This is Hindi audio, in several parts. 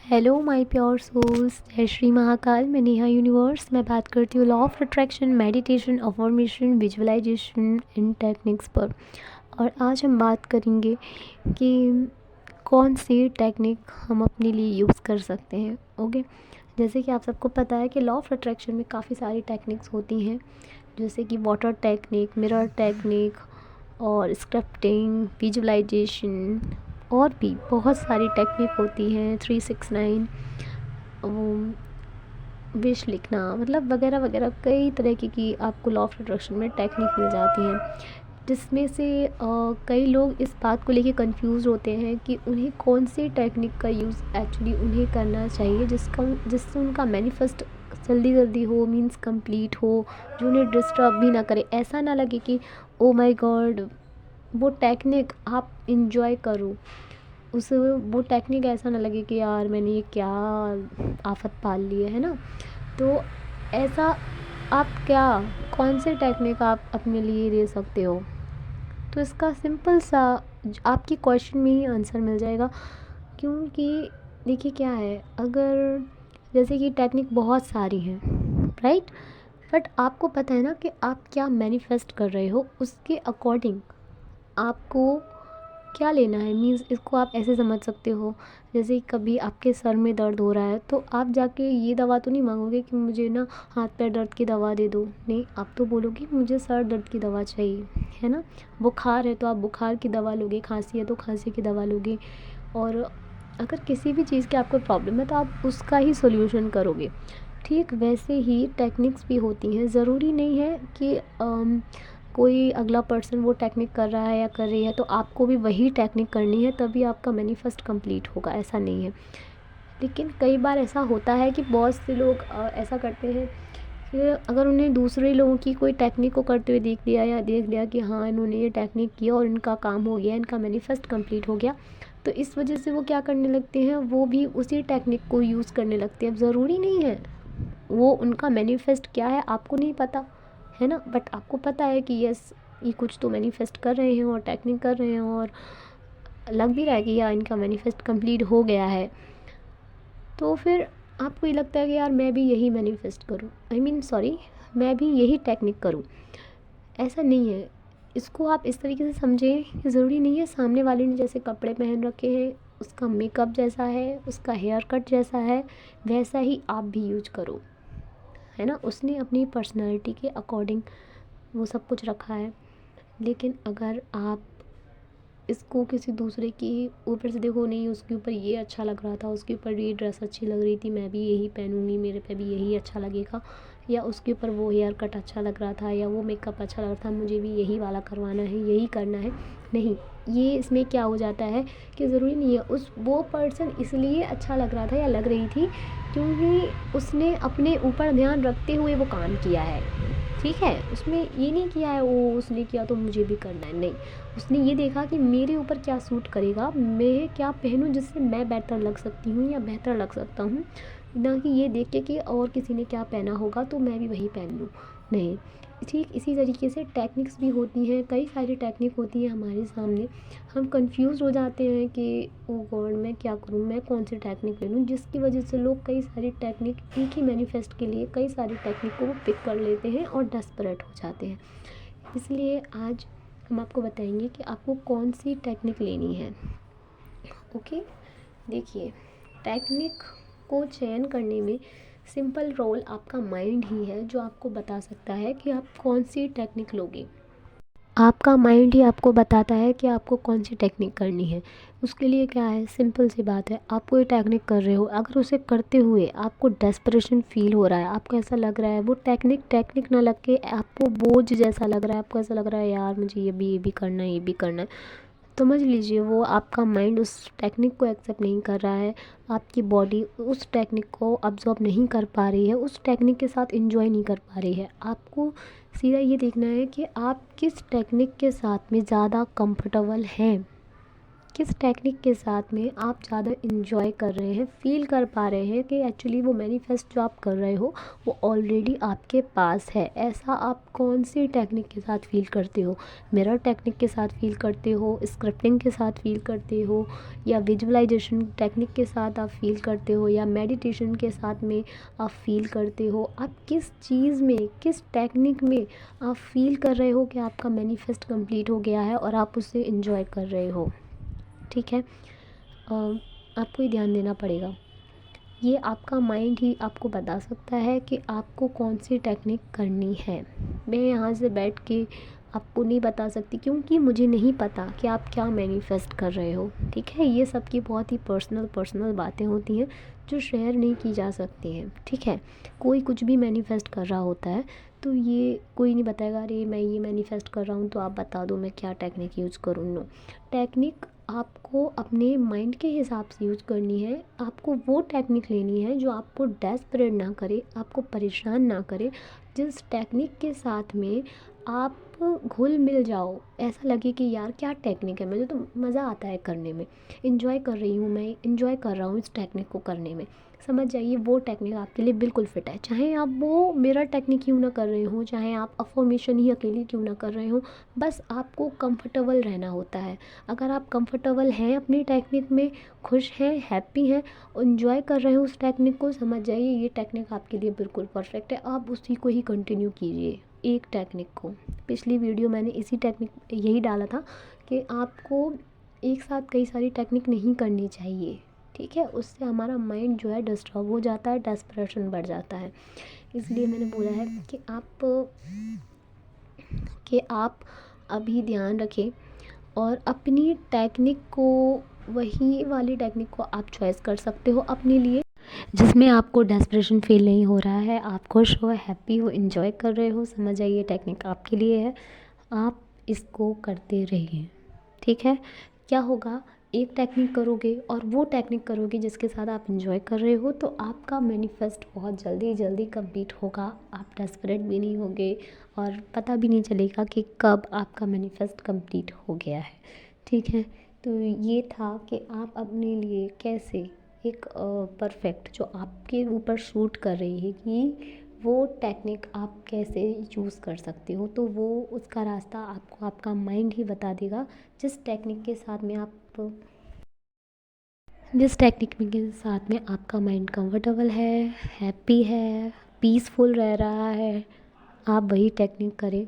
हेलो माय प्योर सोल्स, जय श्री महाकाल। मैं नेहा यूनिवर्स। मैं बात करती हूँ law of attraction, meditation, affirmation, visualization इन टेक्निक्स पर। और आज हम बात करेंगे कि कौन सी टेक्निक हम अपने लिए यूज़ कर सकते हैं। ओके, जैसे कि आप सबको पता है कि लॉ ऑफ अट्रैक्शन में काफ़ी सारी टेक्निक्स होती हैं, जैसे कि वाटर टेक्निक, मिरर टेक्निक और स्क्रिप्टिंग, विजुअलाइजेशन और भी बहुत सारी टेक्निक होती हैं, 369 विश लिखना, मतलब वगैरह वगैरह कई तरह की आपको लॉ ऑफ अट्रैक्शन में टेक्निक मिल जाती हैं। जिसमें से कई लोग इस बात को लेके कंफ्यूज होते हैं कि उन्हें कौन सी टेक्निक का यूज़ एक्चुअली उन्हें करना चाहिए जिससे उनका मैनिफेस्ट जल्दी जल्दी हो, मींस कंप्लीट हो, जो उन्हें डिस्टर्ब भी ना करे। ऐसा ना लगे कि ओ माय गॉड, वो टेक्निक आप इंजॉय करो उस वो टेक्निक ऐसा ना लगे कि यार मैंने ये क्या आफत पाल ली है ना। तो ऐसा आप क्या, कौन से टेक्निक आप अपने लिए ले सकते हो, तो इसका सिंपल सा आपकी क्वेश्चन में ही आंसर मिल जाएगा। क्योंकि देखिए क्या है, अगर जैसे कि टेक्निक बहुत सारी हैं, राइट, बट आपको पता है ना कि आप क्या मैनिफेस्ट कर रहे हो, उसके अकॉर्डिंग आपको क्या लेना है। मीन्स इसको आप ऐसे समझ सकते हो, जैसे कभी आपके सर में दर्द हो रहा है तो आप जाके ये दवा तो नहीं मांगोगे कि मुझे ना हाथ पैर दर्द की दवा दे दो। नहीं, आप तो बोलोगे मुझे सर दर्द की दवा चाहिए, है ना। बुखार है तो आप बुखार की दवा लोगे, खांसी है तो खांसी की दवा लोगे। और अगर किसी भी चीज़ की आपको प्रॉब्लम है तो आप उसका ही सोल्यूशन करोगे। ठीक वैसे ही टेक्निक्स भी होती हैं। ज़रूरी नहीं है कि कोई अगला पर्सन वो टेक्निक कर रहा है या कर रही है तो आपको भी वही टेक्निक करनी है तभी आपका मैनिफेस्ट कंप्लीट होगा, ऐसा नहीं है। लेकिन कई बार ऐसा होता है कि बहुत से लोग ऐसा करते हैं कि अगर उन्हें दूसरे लोगों की कोई टेक्निक को करते हुए देख लिया या देख लिया कि हाँ इन्होंने ये टेक्निक किया और इनका काम हो गया, इनका मैनिफेस्ट कंप्लीट हो गया, तो इस वजह से वो क्या करने लगते हैं, वो भी उसी टेक्निक को यूज़ करने लगते हैं। अब ज़रूरी नहीं है वो उनका मैनिफेस्ट क्या है आपको नहीं पता, है ना, बट आपको पता है कि यस ये कुछ तो मैनिफेस्ट कर रहे हैं और टेक्निक कर रहे हैं और लग भी रहा है कि यार इनका मैनिफेस्ट कंप्लीट हो गया है। तो फिर आपको ये लगता है कि यार मैं भी यही मैनिफेस्ट करूँ, आई मीन सॉरी, मैं भी यही टेक्निक करूँ। ऐसा नहीं है। इसको आप इस तरीके से समझें कि ज़रूरी नहीं है सामने वाले ने जैसे कपड़े पहन रखे हैं, उसका मेकअप जैसा है, उसका हेयर कट जैसा है, वैसा ही आप भी यूज करो, है ना। उसने अपनी पर्सनैलिटी के अकॉर्डिंग वो सब कुछ रखा है। लेकिन अगर आप इसको किसी दूसरे की ऊपर से देखो, नहीं उसके ऊपर ये अच्छा लग रहा था, उसके ऊपर ये ड्रेस अच्छी लग रही थी, मैं भी यही पहनूंगी, मेरे पे भी यही अच्छा लगेगा, या उसके ऊपर वो हेयर कट अच्छा लग रहा था या वो मेकअप अच्छा लग रहा था, मुझे भी यही वाला करवाना है, यही करना है। नहीं, ये इसमें क्या हो जाता है कि ज़रूरी नहीं है उस वो पर्सन इसलिए अच्छा लग रहा था या लग रही थी क्योंकि उसने अपने ऊपर ध्यान रखते हुए वो काम किया है। ठीक है, उसमें ये नहीं किया है वो उसने किया तो मुझे भी करना है, नहीं, उसने ये देखा कि मेरे ऊपर क्या सूट करेगा, मैं क्या पहनूं जिससे मैं बेहतर लग सकती हूँ या बेहतर लग सकता हूँ, ना कि ये देख के कि और किसी ने क्या पहना होगा तो मैं भी वही पहन लूँ। नहीं, ठीक इसी तरीके से टेक्निक्स भी होती हैं, कई सारी टेक्निक होती है हमारे सामने। हम कंफ्यूज हो जाते हैं कि ओ गॉड मैं क्या करूँ, मैं कौन सी टेक्निक ले लूँ, जिसकी वजह से लोग कई सारी टेक्निक एक ही मैनिफेस्ट के लिए कई सारी टेक्निक को वो पिक कर लेते हैं और डेस्परेट हो जाते हैं। इसलिए आज हम आपको बताएंगे कि आपको कौन सी टेक्निक लेनी है। ओके, देखिए, टेक्निक को चयन करने में सिंपल रोल आपका माइंड ही है, जो आपको बता सकता है कि आप कौन सी टेक्निक लोगे। आपका माइंड ही आपको बताता है कि आपको कौन सी टेक्निक करनी है। उसके लिए क्या है, सिंपल सी बात है, आप कोई टेक्निक कर रहे हो, अगर उसे करते हुए आपको डेस्परेशन फील हो रहा है, आपको ऐसा लग रहा है वो टेक्निक टेक्निक ना लग के आपको बोझ जैसा लग रहा है, आपको ऐसा लग रहा है यार मुझे ये भी करना है, ये भी करना है, समझ लीजिए वो आपका माइंड उस टेक्निक को एक्सेप्ट नहीं कर रहा है, आपकी बॉडी उस टेक्निक को अब्जॉर्ब नहीं कर पा रही है, उस टेक्निक के साथ एंजॉय नहीं कर पा रही है। आपको सीधा ये देखना है कि आप किस टेक्निक के साथ में ज़्यादा कंफर्टेबल हैं, किस टेक्निक के साथ में आप ज़्यादा इन्जॉय कर रहे हैं, फ़ील कर पा रहे हैं कि एक्चुअली वो मैनिफेस्ट जो आप कर रहे हो वो ऑलरेडी आपके पास है। ऐसा आप कौन सी टेक्निक के साथ फ़ील करते हो? मिरर टेक्निक के साथ फ़ील करते हो, स्क्रिप्टिंग के साथ फ़ील करते हो, या विजुअलाइजेशन टेक्निक के साथ आप फ़ील करते हो, या मेडिटेशन के साथ में आप फ़ील करते हो? आप किस चीज़ में, किस टेक्निक में आप फ़ील कर रहे हो कि आपका मैनिफेस्ट कंप्लीट हो गया है और आप उसे एंजॉय कर रहे हो? ठीक है। आपको ही ध्यान देना पड़ेगा। ये आपका माइंड ही आपको बता सकता है कि आपको कौन सी टेक्निक करनी है। मैं यहाँ से बैठ के आपको नहीं बता सकती, क्योंकि मुझे नहीं पता कि आप क्या मैनिफेस्ट कर रहे हो। ठीक है, ये सब की बहुत ही पर्सनल बातें होती हैं जो शेयर नहीं की जा सकती हैं। ठीक है, कोई कुछ भी मैनिफेस्ट कर रहा होता है तो ये कोई नहीं बताएगा अरे मैं ये मैनिफेस्ट कर रहा हूँ तो आप बता दो मैं क्या टेक्निक यूज़ करूँ। नो, टेक्निक आपको अपने माइंड के हिसाब से यूज़ करनी है। आपको वो टेक्निक लेनी है जो आपको डेस्परेट ना करे, आपको परेशान ना करे, जिस टेक्निक के साथ में आप घुल मिल जाओ, ऐसा लगे कि यार क्या टेक्निक है, मुझे तो मज़ा आता है करने में, इंजॉय कर रही हूँ, मैं इंजॉय कर रहा हूँ इस टेक्निक को करने में। समझ जाइए वो टेक्निक आपके लिए बिल्कुल फ़िट है। चाहे आप वो मिरर टेक्निक क्यों ना कर रहे हो, चाहे आप अफर्मेशन ही अकेली क्यों ना कर रहे हो, बस आपको कंफर्टेबल रहना होता है। अगर आप कंफर्टेबल हैं अपनी टेक्निक में, खुश हैं, हैप्पी हैं, एंजॉय कर रहे हो उस टेक्निक को, समझ जाइए ये टेक्निक आपके लिए बिल्कुल परफेक्ट है। आप उसी को ही कंटिन्यू कीजिए, एक टेक्निक को। पिछली वीडियो मैंने इसी टेक्निक यही डाला था कि आपको एक साथ कई सारी टेक्निक नहीं करनी चाहिए। ठीक है, उससे हमारा माइंड जो है डिस्टर्ब हो जाता है, डेस्परेशन बढ़ जाता है। इसलिए मैंने बोला है कि आप अभी ध्यान रखें और अपनी टेक्निक को, वही वाली टेक्निक को आप चॉइस कर सकते हो अपने लिए जिसमें आपको डेस्परेशन फील नहीं हो रहा है, आप खुश हो, हैप्पी हो, एंजॉय कर रहे हो। समझ जाइए टेक्निक आपके लिए है, आप इसको करते रहिए। ठीक है, क्या होगा, एक टेक्निक करोगे और वो टेक्निक करोगे जिसके साथ आप एंजॉय कर रहे हो, तो आपका मैनिफेस्ट बहुत जल्दी जल्दी कंप्लीट होगा। आप डेस्परेट भी नहीं होगे और पता भी नहीं चलेगा कि कब आपका मैनिफेस्ट कंप्लीट हो गया है। ठीक है, तो ये था कि आप अपने लिए कैसे एक परफेक्ट जो आपके ऊपर शूट कर रही है कि वो टेक्निक आप कैसे यूज़ कर सकते हो, तो वो उसका रास्ता आपको आपका माइंड ही बता देगा। जिस टेक्निक के साथ में आपका माइंड कंफर्टेबल है, हैप्पी है, पीसफुल रह रहा है, आप वही टेक्निक करें।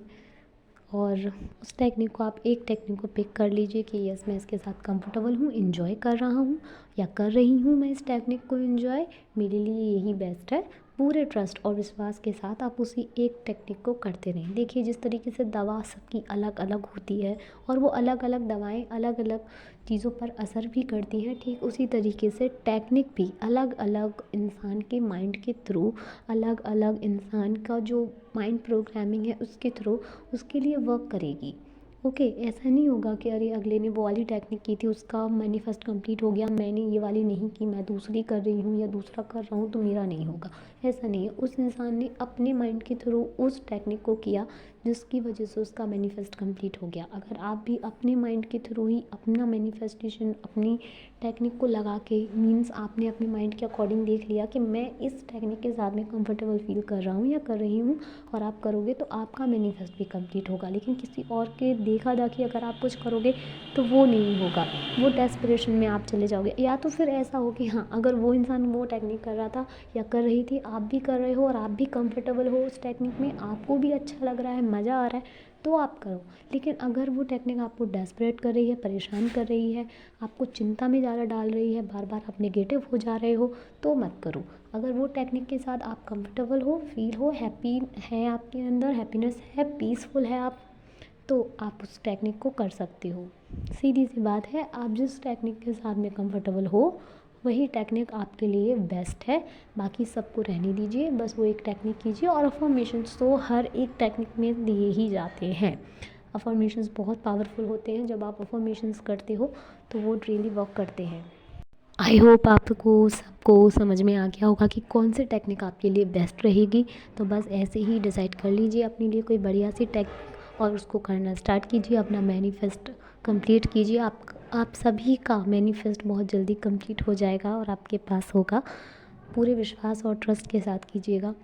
और उस टेक्निक को, आप एक टेक्निक को पिक कर लीजिए कि यस मैं इसके साथ कंफर्टेबल हूँ, एंजॉय कर रहा हूँ या कर रही हूँ मैं इस टेक्निक को एंजॉय, मेरे लिए यही बेस्ट है। पूरे ट्रस्ट और विश्वास के साथ आप उसी एक टेक्निक को करते रहें। देखिए जिस तरीके से दवा सबकी अलग अलग होती है और वो अलग अलग दवाएं अलग अलग चीज़ों पर असर भी करती हैं, ठीक उसी तरीके से टेक्निक भी अलग अलग इंसान के माइंड के थ्रू, अलग अलग इंसान का जो माइंड प्रोग्रामिंग है उसके थ्रू उसके लिए वर्क करेगी। ओके, ऐसा नहीं होगा कि अरे अगले ने वो वाली टेक्निक की थी, उसका मैनिफेस्ट कंप्लीट हो गया, मैंने ये वाली नहीं की, मैं दूसरी कर रही हूँ या दूसरा कर रहा हूँ तो मेरा नहीं होगा। ऐसा नहीं है, उस इंसान ने अपने माइंड के थ्रू उस टेक्निक को किया जिसकी वजह से उसका मैनिफेस्ट कंप्लीट हो गया। अगर आप भी अपने माइंड के थ्रू ही अपना मैनिफेस्टेशन अपनी टेक्निक को लगा के, मीन्स आपने अपने माइंड के अकॉर्डिंग देख लिया कि मैं इस टेक्निक के साथ में कंफर्टेबल फील कर रहा हूँ या कर रही हूँ, और आप करोगे तो आपका मैनिफेस्ट भी कंप्लीट होगा। लेकिन किसी और के देखा दाखी अगर आप कुछ करोगे तो वो नहीं होगा, वो डेस्परेशन में आप चले जाओगे। या तो फिर ऐसा हो कि हाँ, अगर वो इंसान वो टेक्निक कर रहा था या कर रही थी, आप भी कर रहे हो और आप भी कंफर्टेबल हो उस टेक्निक में, आपको भी अच्छा लग रहा है, मज़ा आ रहा है, तो आप करो। लेकिन अगर वो टेक्निक आपको डेस्परेट कर रही है, परेशान कर रही है, आपको चिंता में ज़्यादा डाल रही है, बार बार आप नेगेटिव हो जा रहे हो, तो मत करो। अगर वो टेक्निक के साथ आप कंफर्टेबल हो, फील हो, हैप्पी है, आपके अंदर हैप्पीनेस है, पीसफुल है आप, तो आप उस टेक्निक को कर सकते हो। सीधी सी बात है, आप जिस टेक्निक के साथ में कंफर्टेबल हो वही टेक्निक आपके लिए बेस्ट है। बाकी सबको रहने दीजिए, बस वो एक टेक्निक कीजिए। और अफर्मेशंस तो हर एक टेक्निक में दिए ही जाते हैं। अफर्मेशंस बहुत पावरफुल होते हैं, जब आप अफर्मेशंस करते हो तो वो रियली वर्क करते हैं। आई होप आपको सबको समझ में आ गया होगा कि कौन सी टेक्निक आपके लिए बेस्ट रहेगी। तो बस ऐसे ही डिसाइड कर लीजिए अपने लिए कोई बढ़िया सी टेक्निक और उसको करना स्टार्ट कीजिए, अपना मैनिफेस्ट कंप्लीट कीजिए। आप सभी का मैनिफेस्ट बहुत जल्दी कंप्लीट हो जाएगा और आपके पास होगा। पूरे विश्वास और ट्रस्ट के साथ कीजिएगा।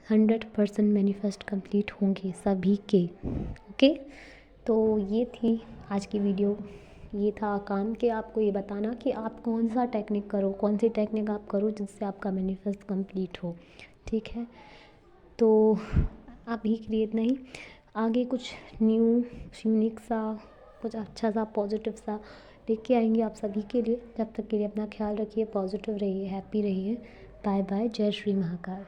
100% मैनिफेस्ट कंप्लीट होंगे सभी के। ओके, तो ये थी आज की वीडियो। ये था काम कि आपको ये बताना कि आप कौन सा टेक्निक करो, कौन सी टेक्निक आप करो जिससे आपका मैनिफेस्ट कंप्लीट हो। ठीक है, तो अभी के लिए इतना ही। आगे कुछ न्यू यूनिक सा, कुछ अच्छा सा, पॉजिटिव सा लेके आएंगे आप सभी के लिए। जब तक के लिए अपना ख्याल रखिए, पॉजिटिव रहिए, हैप्पी रहिए। Bye bye. जय श्री महाकाल।